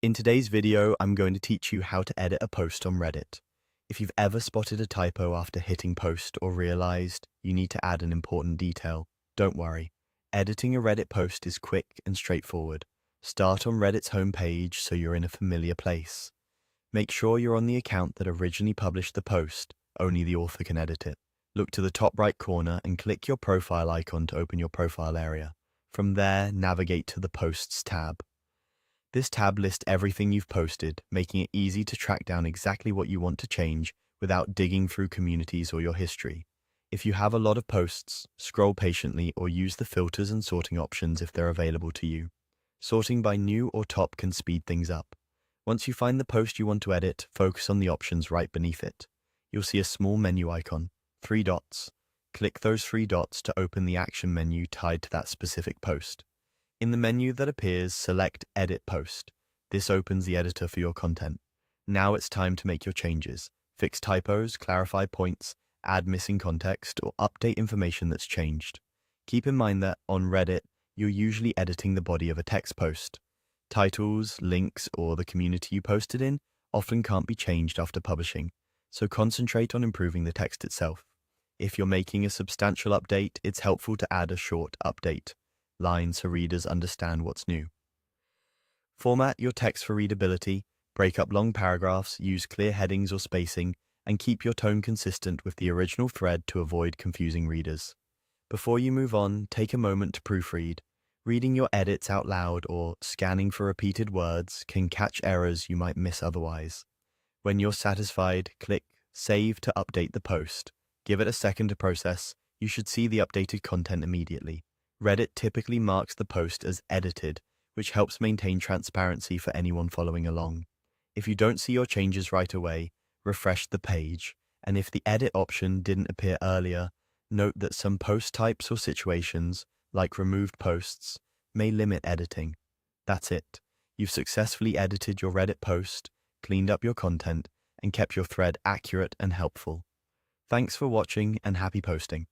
In today's video, I'm going to teach you how to edit a post on Reddit. If you've ever spotted a typo after hitting post or realized you need to add an important detail, don't worry. Editing a Reddit post is quick and straightforward. Start on Reddit's homepage so you're in a familiar place. Make sure you're on the account that originally published the post, only the author can edit it. Look to the top right corner and click your profile icon to open your profile area. From there, navigate to the Posts tab. This tab lists everything you've posted, making it easy to track down exactly what you want to change without digging through communities or your history. If you have a lot of posts, scroll patiently or use the filters and sorting options if they're available to you. Sorting by new or top can speed things up. Once you find the post you want to edit, focus on the options right beneath it. You'll see a small menu icon, 3 dots. Click those 3 dots to open the action menu tied to that specific post. In the menu that appears, select Edit Post. This opens the editor for your content. Now it's time to make your changes. Fix typos, clarify points, add missing context, or update information that's changed. Keep in mind that, on Reddit, you're usually editing the body of a text post. Titles, links, or the community you posted in often can't be changed after publishing, so concentrate on improving the text itself. If you're making a substantial update, it's helpful to add a short update line so readers understand what's new. Format your text for readability, break up long paragraphs, use clear headings or spacing, and keep your tone consistent with the original thread to avoid confusing readers. Before you move on, take a moment to proofread. Reading your edits out loud or scanning for repeated words can catch errors you might miss otherwise. When you're satisfied, click Save to update the post. Give it a second to process. You should see the updated content immediately. Reddit typically marks the post as edited, which helps maintain transparency for anyone following along. If you don't see your changes right away, refresh the page, and if the edit option didn't appear earlier, note that some post types or situations, like removed posts, may limit editing. That's it. You've successfully edited your Reddit post, cleaned up your content, and kept your thread accurate and helpful. Thanks for watching and happy posting.